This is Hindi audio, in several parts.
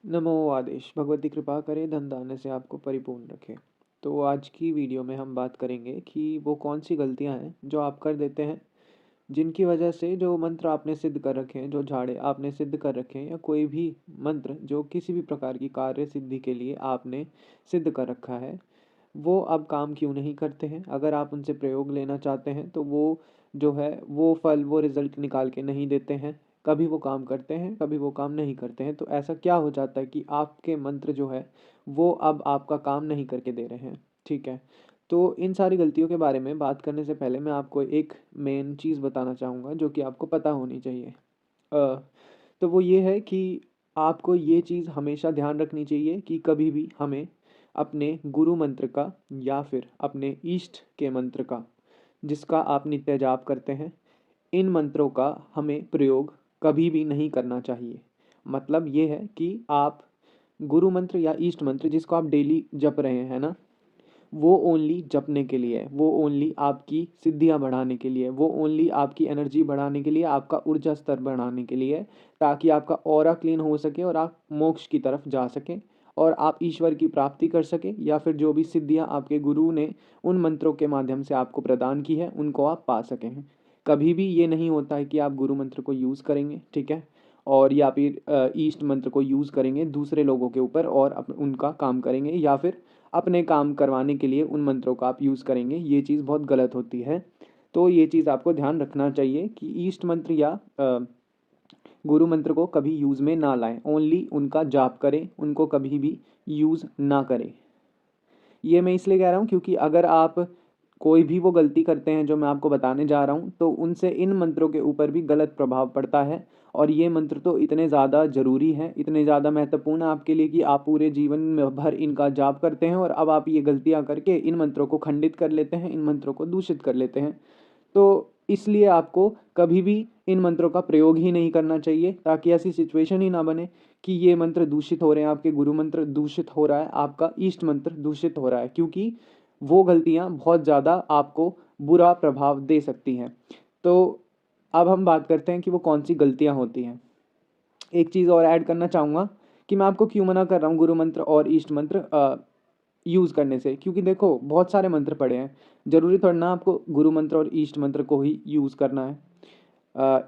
नमो आदेश भगवती कृपा करे धन दाने से आपको परिपूर्ण रखे। तो आज की वीडियो में हम बात करेंगे कि वो कौन सी गलतियां हैं जो आप कर देते हैं, जिनकी वजह से जो मंत्र आपने सिद्ध कर रखे हैं, जो झाड़े आपने सिद्ध कर रखे हैं, या कोई भी मंत्र जो किसी भी प्रकार की कार्य सिद्धि के लिए आपने सिद्ध कर रखा है, वो अब काम क्यों नहीं करते हैं। अगर आप उनसे प्रयोग लेना चाहते हैं तो वो जो है वो फल, वो रिजल्ट निकाल के नहीं देते हैं। कभी वो काम करते हैं, कभी वो काम नहीं करते हैं। तो ऐसा क्या हो जाता है कि आपके मंत्र जो है वो अब आपका काम नहीं करके दे रहे हैं। ठीक है, तो इन सारी गलतियों के बारे में बात करने से पहले मैं आपको एक मेन चीज़ बताना चाहूँगा जो कि आपको पता होनी चाहिए। तो वो ये है कि आपको ये चीज़ हमेशा ध्यान रखनी चाहिए कि कभी भी हमें अपने गुरु मंत्र का या फिर अपने इष्ट के मंत्र का, जिसका आप नित्य जाप करते हैं, इन मंत्रों का हमें प्रयोग कभी भी नहीं करना चाहिए। मतलब ये है कि आप गुरु मंत्र या इष्ट मंत्र जिसको आप डेली जप रहे हैं ना, वो ओनली जपने के लिए है, वो ओनली आपकी सिद्धियां बढ़ाने के लिए है, वो ओनली आपकी एनर्जी बढ़ाने के लिए, आपका ऊर्जा स्तर बढ़ाने के लिए है, ताकि आपका ऑरा क्लीन हो सके और आप मोक्ष की तरफ जा सकें और आप ईश्वर की प्राप्ति कर सकें, या फिर जो भी सिद्धियां आपके गुरु ने उन मंत्रों के माध्यम से आपको प्रदान की है उनको आप पा सकें। कभी भी ये नहीं होता है कि आप गुरु मंत्र को यूज़ करेंगे, ठीक है, और या फिर ईष्ट मंत्र को यूज़ करेंगे दूसरे लोगों के ऊपर और उनका काम करेंगे, या फिर अपने काम करवाने के लिए उन मंत्रों का आप यूज़ करेंगे। ये चीज़ बहुत गलत होती है। तो ये चीज़ आपको ध्यान रखना चाहिए कि ईष्ट मंत्र या गुरु मंत्र को कभी यूज़ में ना लाएं, ओनली उनका जाप करें, उनको कभी भी यूज़ ना करें। ये मैं इसलिए कह रहा हूँ क्योंकि अगर आप कोई भी वो गलती करते हैं जो मैं आपको बताने जा रहा हूँ, तो उनसे इन मंत्रों के ऊपर भी गलत प्रभाव पड़ता है। और ये मंत्र तो इतने ज़्यादा ज़रूरी हैं, इतने ज़्यादा महत्वपूर्ण हैं आपके लिए कि आप पूरे जीवन में भर इनका जाप करते हैं और अब आप ये गलतियाँ करके इन मंत्रों को खंडित कर लेते हैं, इन मंत्रों को दूषित कर लेते हैं। तो इसलिए आपको कभी भी इन मंत्रों का प्रयोग ही नहीं करना चाहिए, ताकि ऐसी सिचुएशन ही ना बने कि ये मंत्र दूषित हो रहे हैं, आपके गुरु मंत्र दूषित हो रहा है, आपका ईष्ट मंत्र दूषित हो रहा है, क्योंकि वो गलतियां बहुत ज़्यादा आपको बुरा प्रभाव दे सकती हैं। तो अब हम बात करते हैं कि वो कौन सी गलतियां होती हैं। एक चीज़ और ऐड करना चाहूँगा कि मैं आपको क्यों मना कर रहा हूँ गुरु मंत्र और ईष्ट मंत्र यूज़ करने से। क्योंकि देखो बहुत सारे मंत्र पड़े हैं, ज़रूरी थोड़ा ना आपको गुरु मंत्र और ईष्ट मंत्र को ही यूज़ करना है।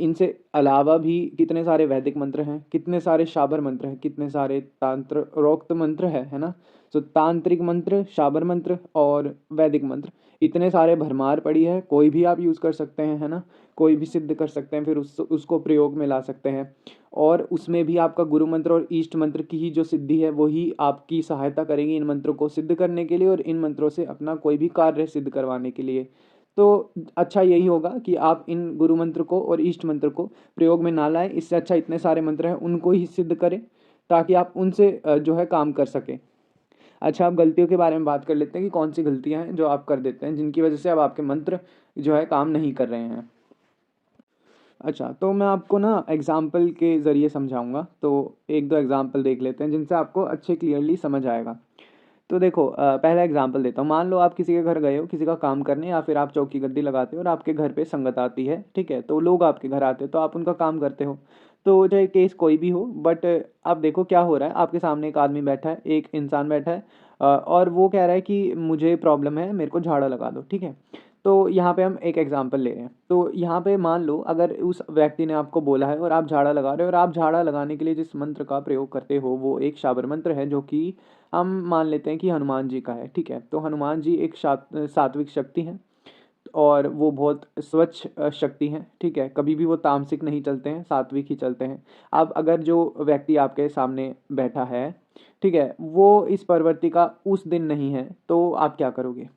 इनसे अलावा भी कितने सारे वैदिक मंत्र हैं, कितने सारे शाबर मंत्र हैं, कितने सारे तांत्र रोक्त मंत्र है ना। तो तांत्रिक मंत्र, शाबर मंत्र और वैदिक मंत्र, इतने सारे भरमार पड़ी है, कोई भी आप यूज़ कर सकते हैं, है ना। कोई भी सिद्ध कर सकते हैं, फिर उसको प्रयोग में ला सकते हैं। और उसमें भी आपका गुरु मंत्र और ईष्ट मंत्र की ही जो सिद्धि है वही आपकी सहायता करेगी इन मंत्रों को सिद्ध करने के लिए और इन मंत्रों से अपना कोई भी कार्य सिद्ध करवाने के लिए। तो अच्छा यही होगा कि आप इन गुरु मंत्र को और इष्ट मंत्र को प्रयोग में ना लाएं। इससे अच्छा इतने सारे मंत्र हैं उनको ही सिद्ध करें, ताकि आप उनसे जो है काम कर सकें। अच्छा, आप गलतियों के बारे में बात कर लेते हैं कि कौन सी गलतियां हैं जो आप कर देते हैं जिनकी वजह से अब आपके मंत्र जो है काम नहीं कर रहे हैं। अच्छा, तो मैं आपको ना एग्जाम्पल के ज़रिए समझाऊंगा। तो एक दो एग्जाम्पल देख लेते हैं जिनसे आपको अच्छे क्लियरली समझ आएगा। तो देखो, पहला एग्जांपल देता हूँ। मान लो आप किसी के घर गए हो किसी का काम करने, या फिर आप चौकी गद्दी लगाते हो और आपके घर पे संगत आती है, ठीक है, तो लोग आपके घर आते हैं तो आप उनका काम करते हो। तो चाहे केस कोई भी हो, बट अब देखो क्या हो रहा है। आपके सामने एक आदमी बैठा है, एक इंसान बैठा है, और वो कह रहा है कि मुझे प्रॉब्लम है, मेरे को झाड़ा लगा दो, ठीक है। तो यहाँ पे हम एक एग्जांपल ले रहे हैं। तो यहाँ पे मान लो अगर उस व्यक्ति ने आपको बोला है और आप झाड़ा लगा रहे हो, और आप झाड़ा लगाने के लिए जिस मंत्र का प्रयोग करते हो वो एक शाबर मंत्र है, जो कि हम मान लेते हैं कि हनुमान जी का है, ठीक है। तो हनुमान जी एक सात्विक शक्ति हैं और वो बहुत स्वच्छ शक्ति हैं, ठीक है। कभी भी वो तामसिक नहीं चलते हैं, सात्विक ही चलते हैं। अब अगर जो व्यक्ति आपके सामने बैठा है, ठीक है, वो इस प्रवृत्ति का उस दिन नहीं है, तो आप क्या करोगे।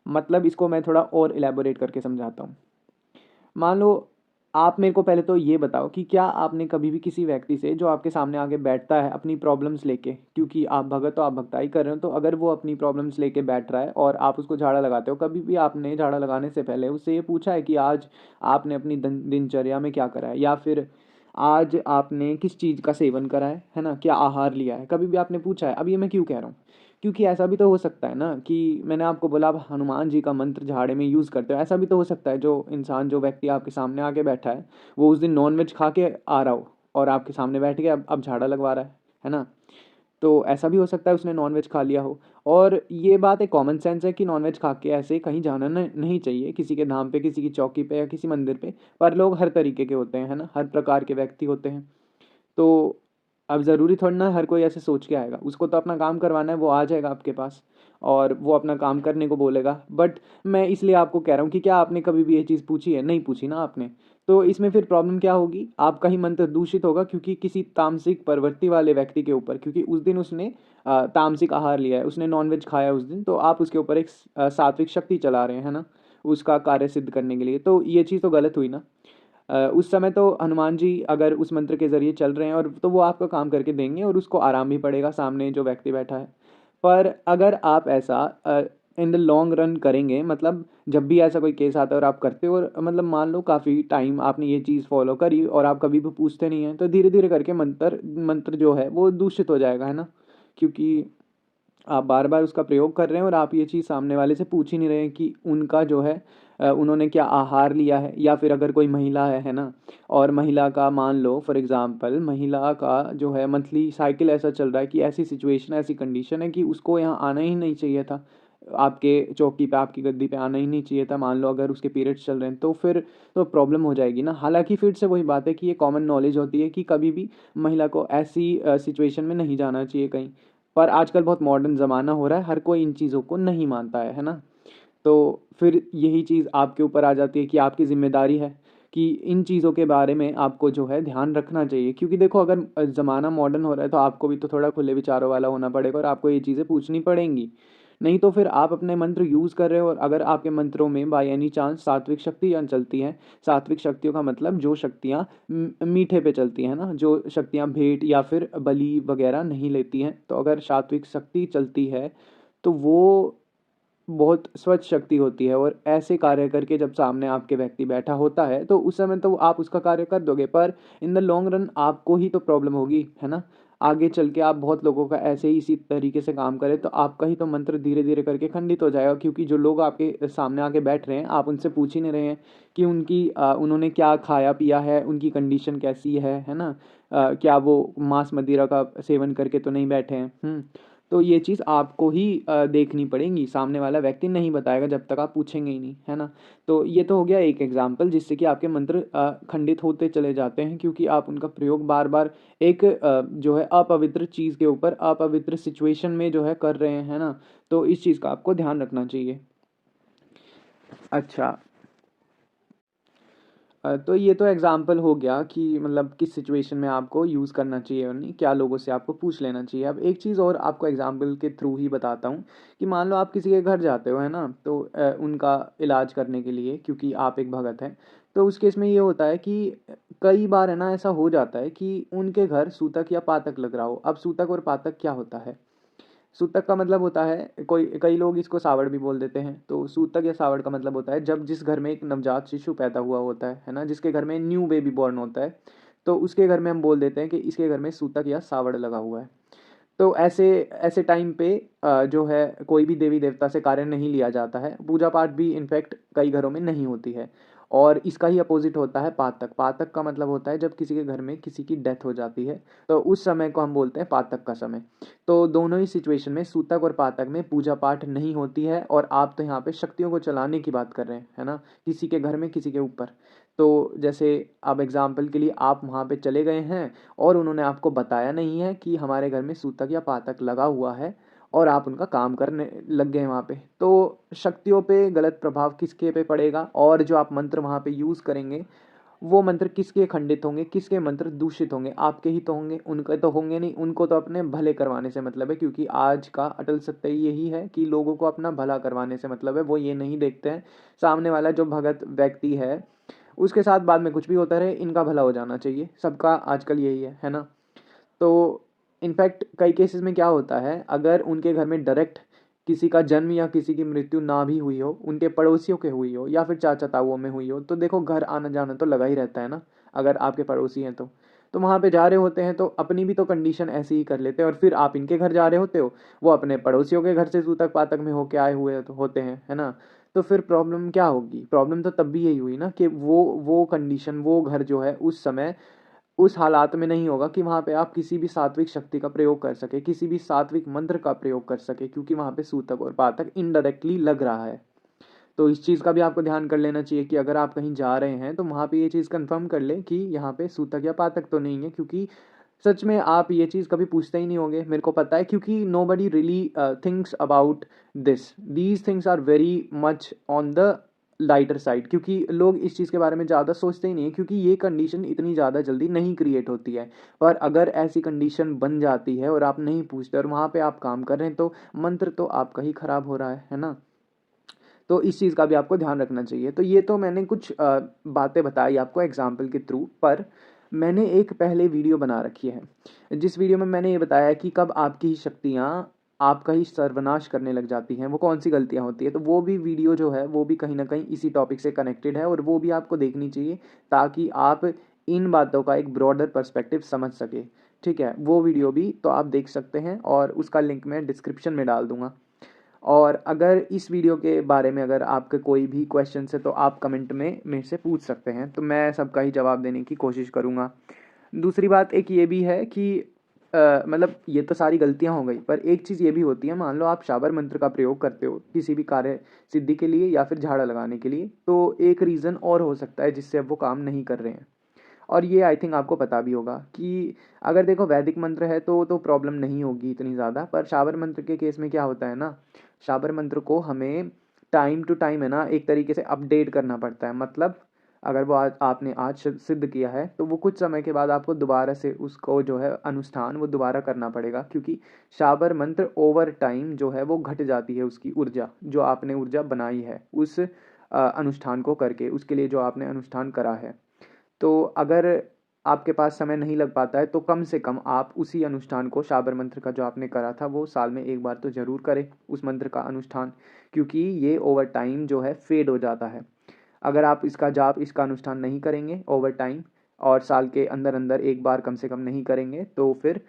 मतलब इसको मैं थोड़ा और इलेबोरेट करके समझाता हूँ। मान लो आप मेरे को पहले तो ये बताओ कि क्या आपने कभी भी किसी व्यक्ति से जो आपके सामने आके बैठता है अपनी प्रॉब्लम्स लेके, क्योंकि आप भगत तो आप भक्ताई कर रहे हो, तो अगर वो अपनी प्रॉब्लम्स लेके बैठ रहा है और आप उसको झाड़ा लगाते हो, कभी भी आपने झाड़ा लगाने से पहले उससे ये पूछा है कि आज आपने अपनी दिनचर्या में क्या करा है, या फिर आज आपने किस चीज़ का सेवन करा है ना, क्या आहार लिया है, कभी भी आपने पूछा है। अब ये मैं क्यों कह रहा हूँ, क्योंकि ऐसा भी तो हो सकता है ना कि मैंने आपको बोला आप हनुमान जी का मंत्र झाड़े में यूज़ करते हो, ऐसा भी तो हो सकता है जो इंसान, जो व्यक्ति आपके सामने आके बैठा है, वो उस दिन नॉन वेज खा के आ रहा हो और आपके सामने बैठ के अब झाड़ा लगवा रहा है ना। तो ऐसा भी हो सकता है उसने नॉनवेज खा लिया हो। और ये बात एक कॉमन सेंस है कि नॉनवेज खा के ऐसे कहीं जाना नहीं चाहिए, किसी के धाम पे, किसी की चौकी पे या किसी मंदिर पे। पर लोग हर तरीके के होते हैं, है ना, हर प्रकार के व्यक्ति होते हैं। तो अब ज़रूरी थोड़ी ना हर कोई ऐसे सोच के आएगा, उसको तो अपना काम करवाना है, वो आ जाएगा आपके पास और वो अपना काम करने को बोलेगा। बट मैं इसलिए आपको कह रहा हूँ कि क्या आपने कभी भी ये चीज़ पूछी है? नहीं पूछी ना आपने। तो इसमें फिर प्रॉब्लम क्या होगी? आपका ही मंत्र दूषित होगा, क्योंकि किसी तामसिक प्रवृत्ति वाले व्यक्ति के ऊपर, क्योंकि उस दिन उसने तामसिक आहार लिया है, उसने नॉनवेज खाया उस दिन, तो आप उसके ऊपर एक सात्विक शक्ति चला रहे हैं, है ना, उसका कार्य सिद्ध करने के लिए। तो ये चीज़ तो गलत हुई ना। उस समय तो हनुमान जी अगर उस मंत्र के ज़रिए चल रहे हैं और तो वो आपका काम करके देंगे और उसको आराम भी पड़ेगा, सामने जो व्यक्ति बैठा है। पर अगर आप ऐसा इन द लॉन्ग रन करेंगे, मतलब जब भी ऐसा कोई केस आता है और आप करते हो और मतलब मान लो काफ़ी टाइम आपने ये चीज़ फॉलो करी और आप कभी भी पूछते नहीं हैं, तो धीरे धीरे करके मंत्र मंत्र जो है वो दूषित हो जाएगा, है ना। क्योंकि आप बार बार उसका प्रयोग कर रहे हैं और आप ये चीज़ सामने वाले से पूछ ही नहीं रहे हैं कि उनका जो है उन्होंने क्या आहार लिया है। या फिर अगर कोई महिला है ना, और महिला का मान लो फॉर एग्जांपल महिला का जो है मंथली साइकिल ऐसा चल रहा है कि ऐसी सिचुएशन, ऐसी कंडीशन है कि उसको यहाँ आना ही नहीं चाहिए था, आपके चौकी पे, आपकी गद्दी पे आना ही नहीं चाहिए था। मान लो अगर उसके पीरियड्स चल रहे हैं तो फिर तो प्रॉब्लम हो जाएगी ना। हालांकि फिर से वही बात है कि ये कॉमन नॉलेज होती है कि कभी भी महिला को ऐसी सिचुएशन में नहीं जाना चाहिए कहीं। पर आजकल बहुत मॉडर्न ज़माना हो रहा है, हर कोई इन चीज़ों को नहीं मानता है ना। तो फिर यही चीज़ आपके ऊपर आ जाती है कि आपकी ज़िम्मेदारी है कि इन चीज़ों के बारे में आपको जो है ध्यान रखना चाहिए। क्योंकि देखो अगर ज़माना मॉडर्न हो रहा है तो आपको भी तो थोड़ा खुले विचारों वाला होना पड़ेगा और आपको ये चीज़ें पूछनी पड़ेंगी। नहीं तो फिर आप अपने मंत्र यूज़ कर रहे हो और अगर आपके मंत्रों में बाय एनी चांस सात्विक शक्तियाँ चलती हैं, सात्विक शक्तियों का मतलब जो शक्तियाँ मीठे पे चलती हैं ना, जो शक्तियाँ भेंट या फिर बलि वगैरह नहीं लेती हैं, तो अगर सात्विक शक्ति चलती है तो वो बहुत स्वच्छ शक्ति होती है। और ऐसे कार्य करके जब सामने आपके व्यक्ति बैठा होता है तो उस समय तो आप उसका कार्य कर दोगे, पर इन द लॉन्ग रन आपको ही तो प्रॉब्लम होगी, है ना। आगे चल के आप बहुत लोगों का ऐसे ही इसी तरीके से काम करें तो आपका ही तो मंत्र धीरे धीरे करके खंडित हो जाएगा। क्योंकि जो लोग आपके सामने आके बैठ रहे हैं, आप उनसे पूछ ही नहीं रहे हैं कि उन्होंने क्या खाया पिया है, उनकी कंडीशन कैसी है ना। क्या वो मांस मदिरा का सेवन करके तो नहीं बैठे हैं। तो ये चीज़ आपको ही देखनी पड़ेगी, सामने वाला व्यक्ति नहीं बताएगा जब तक आप पूछेंगे ही नहीं, है ना। तो ये तो हो गया एक एग्जाम्पल जिससे कि आपके मंत्र खंडित होते चले जाते हैं, क्योंकि आप उनका प्रयोग बार बार एक जो है अपवित्र चीज़ के ऊपर, अपवित्र सिचुएशन में जो है कर रहे हैं, है ना। तो इस चीज़ का आपको ध्यान रखना चाहिए। अच्छा, तो ये तो एग्जाम्पल हो गया कि मतलब किस सिचुएशन में आपको यूज़ करना चाहिए और नहीं, क्या लोगों से आपको पूछ लेना चाहिए। अब एक चीज़ और आपको एग्जाम्पल के थ्रू ही बताता हूँ कि मान लो आप किसी के घर जाते हो, है ना, तो उनका इलाज करने के लिए, क्योंकि आप एक भगत हैं। तो उस केस में ये होता है कि कई बार है ना ऐसा हो जाता है कि उनके घर सूतक या पातक लग रहा हो। अब सूतक और पातक क्या होता है? सूतक का मतलब होता है, कोई कई लोग इसको सावड़ भी बोल देते हैं। तो सूतक या सावड़ का मतलब होता है जब जिस घर में एक नवजात शिशु पैदा हुआ होता है ना, जिसके घर में न्यू बेबी बॉर्न होता है, तो उसके घर में हम बोल देते हैं कि इसके घर में सूतक या सावड़ लगा हुआ है। तो ऐसे ऐसे टाइम पे जो है कोई भी देवी देवता से कार्य नहीं लिया जाता है, पूजा पाठ भी इनफैक्ट कई घरों में नहीं होती है। और इसका ही अपोजिट होता है पातक। पातक का मतलब होता है जब किसी के घर में किसी की डेथ हो जाती है, तो उस समय को हम बोलते हैं पातक का समय। तो दोनों ही सिचुएशन में सूतक और पातक में पूजा पाठ नहीं होती है, और आप तो यहाँ पे शक्तियों को चलाने की बात कर रहे हैं, है ना, किसी के घर में किसी के ऊपर। तो जैसे अब एग्जाम्पल के लिए आप वहाँ पे चले गए हैं और उन्होंने आपको बताया नहीं है कि हमारे घर में सूतक या पातक लगा हुआ है, और आप उनका काम करने लग गए वहाँ पे, तो शक्तियों पे गलत प्रभाव किसके पे पड़ेगा, और जो आप मंत्र वहाँ पे यूज़ करेंगे वो मंत्र किसके खंडित होंगे, किसके मंत्र दूषित होंगे? आपके ही तो होंगे, उनके तो होंगे नहीं। उनको तो अपने भले करवाने से मतलब है, क्योंकि आज का अटल सत्य यही है कि लोगों को अपना भला करवाने से मतलब है। वो ये नहीं देखते हैं सामने वाला जो भगत व्यक्ति है उसके साथ बाद में कुछ भी होता रहे, इनका भला हो जाना चाहिए, सबका आजकल यही है ना। तो इनफैक्ट कई केसेस में क्या होता है, अगर उनके घर में डायरेक्ट किसी का जन्म या किसी की मृत्यु ना भी हुई हो, उनके पड़ोसियों के हुई हो या फिर चाचा ताऊओं में हुई हो, तो देखो घर आना जाना तो लगा ही रहता है ना। अगर आपके पड़ोसी हैं तो वहाँ पे जा रहे होते हैं तो अपनी भी तो कंडीशन ऐसी ही कर लेते हैं, और फिर आप इनके घर जा रहे होते हो, वो अपने पड़ोसियों के घर से सूतक पातक में होके आए हुए तो होते हैं, है ना। तो फिर प्रॉब्लम क्या होगी? प्रॉब्लम तो तब भी यही हुई ना कि वो कंडीशन, वो घर जो है उस समय उस हालात में नहीं होगा कि वहाँ पे आप किसी भी सात्विक शक्ति का प्रयोग कर सके, किसी भी सात्विक मंत्र का प्रयोग कर सके, क्योंकि वहाँ पे सूतक और पातक इनडायरेक्टली लग रहा है। तो इस चीज़ का भी आपको ध्यान कर लेना चाहिए कि अगर आप कहीं जा रहे हैं तो वहाँ पे ये चीज़ कंफर्म कर लें कि यहाँ पे सूतक या पातक तो नहीं है, क्योंकि सच में आप ये चीज़ कभी पूछते ही नहीं होंगे, मेरे को पता है, क्योंकि nobody really thinks about these things are very much on the lighter side, क्योंकि लोग इस चीज़ के बारे में ज़्यादा सोचते ही नहीं है, क्योंकि ये कंडीशन इतनी ज़्यादा जल्दी नहीं क्रिएट होती है। पर अगर ऐसी कंडीशन बन जाती है और आप नहीं पूछते और वहाँ पे आप काम कर रहे हैं तो मंत्र तो आपका ही खराब हो रहा है ना। तो इस चीज़ का भी आपको ध्यान रखना चाहिए। तो ये तो मैंने कुछ बातें बताई आपको एग्जाम्पल के थ्रू, पर मैंने एक पहले वीडियो बना रखी है जिस वीडियो में मैंने ये बताया कि कब आपकी शक्तियाँ आपका ही सर्वनाश करने लग जाती हैं, वो कौन सी गलतियाँ होती है। तो वो भी वीडियो जो है वो भी कहीं ना कहीं इसी टॉपिक से कनेक्टेड है और वो भी आपको देखनी चाहिए ताकि आप इन बातों का एक ब्रॉडर पर्सपेक्टिव समझ सके। ठीक है, वो वीडियो भी तो आप देख सकते हैं और उसका लिंक मैं डिस्क्रिप्शन में डाल दूंगा। और अगर इस वीडियो के बारे में अगर आपके कोई भी क्वेश्चन है तो आप कमेंट में मेरे से पूछ सकते हैं, तो मैं सबका ही जवाब देने की कोशिश करूँगा। दूसरी बात एक ये भी है कि मतलब ये तो सारी गलतियाँ हो गई, पर एक चीज़ ये भी होती है, मान लो आप शाबर मंत्र का प्रयोग करते हो किसी भी कार्य सिद्धि के लिए या फिर झाड़ा लगाने के लिए, तो एक रीज़न और हो सकता है जिससे अब वो काम नहीं कर रहे हैं। और ये आई थिंक आपको पता भी होगा कि अगर देखो वैदिक मंत्र है तो प्रॉब्लम नहीं होगी इतनी ज़्यादा, पर शाबर मंत्र के केस में क्या होता है ना, शाबर मंत्र को हमें टाइम टू टाइम है ना एक तरीके से अपडेट करना पड़ता है। मतलब अगर वो आपने आज सिद्ध किया है तो वो कुछ समय के बाद आपको दोबारा से उसको जो है अनुष्ठान वो दोबारा करना पड़ेगा, क्योंकि शाबर मंत्र ओवर टाइम जो है वो घट जाती है, उसकी ऊर्जा जो आपने ऊर्जा बनाई है उस अनुष्ठान को करके, उसके लिए जो आपने अनुष्ठान करा है। तो अगर आपके पास समय नहीं लग पाता है तो कम से कम आप उसी अनुष्ठान को, शाबर मंत्र का जो आपने करा था वो साल में एक बार तो ज़रूर करें उस मंत्र का अनुष्ठान, क्योंकि ये ओवर टाइम जो है फेड हो जाता है। अगर आप इसका जाप, इसका अनुष्ठान नहीं करेंगे ओवर टाइम और साल के अंदर अंदर एक बार कम से कम नहीं करेंगे तो फिर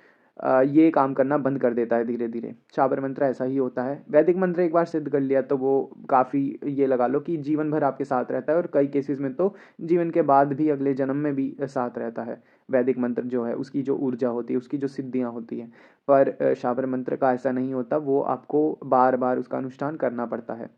ये काम करना बंद कर देता है धीरे धीरे। शाबर मंत्र ऐसा ही होता है। वैदिक मंत्र एक बार सिद्ध कर लिया तो वो काफ़ी, ये लगा लो कि जीवन भर आपके साथ रहता है और कई केसेस में तो जीवन के बाद भी, अगले जन्म में भी साथ रहता है। वैदिक मंत्र जो है उसकी जो ऊर्जा होती है, उसकी जो सिद्धियाँ होती हैं, पर शाबर मंत्र का ऐसा नहीं होता, वो आपको बार बार उसका अनुष्ठान करना पड़ता है।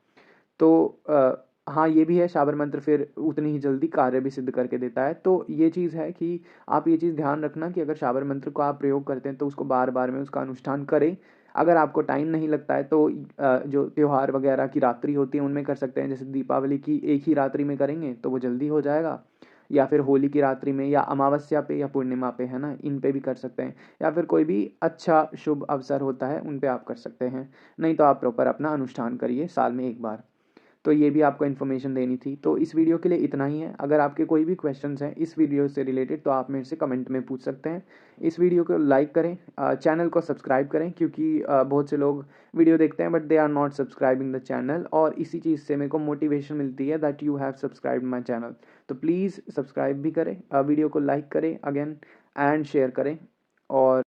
तो हाँ ये भी है, शाबर मंत्र फिर उतनी ही जल्दी कार्य भी सिद्ध करके देता है। तो ये चीज़ है कि आप ये चीज़ ध्यान रखना कि अगर शाबर मंत्र को आप प्रयोग करते हैं तो उसको बार बार में उसका अनुष्ठान करें। अगर आपको टाइम नहीं लगता है तो जो त्यौहार वगैरह की रात्रि होती है उनमें कर सकते हैं, जैसे दीपावली की एक ही रात्रि में करेंगे तो वो जल्दी हो जाएगा, या फिर होली की रात्रि में या अमावस्या पे या पूर्णिमा पे, है ना, इन पे भी कर सकते हैं, या फिर कोई भी अच्छा शुभ अवसर होता है उन पे आप कर सकते हैं। नहीं तो आप प्रॉपर अपना अनुष्ठान करिए साल में एक बार। तो ये भी आपको इन्फॉर्मेशन देनी थी। तो इस वीडियो के लिए इतना ही है। अगर आपके कोई भी क्वेश्चंस हैं इस वीडियो से रिलेटेड तो आप मेरे से कमेंट में पूछ सकते हैं। इस वीडियो को लाइक करें, चैनल को सब्सक्राइब करें, क्योंकि बहुत से लोग वीडियो देखते हैं but they are not subscribing the channel, और इसी चीज़ से मेरे को मोटिवेशन मिलती है that you have subscribe my channel. तो प्लीज़ सब्सक्राइब भी करें, वीडियो को लाइक करें अगेन एंड शेयर करें। और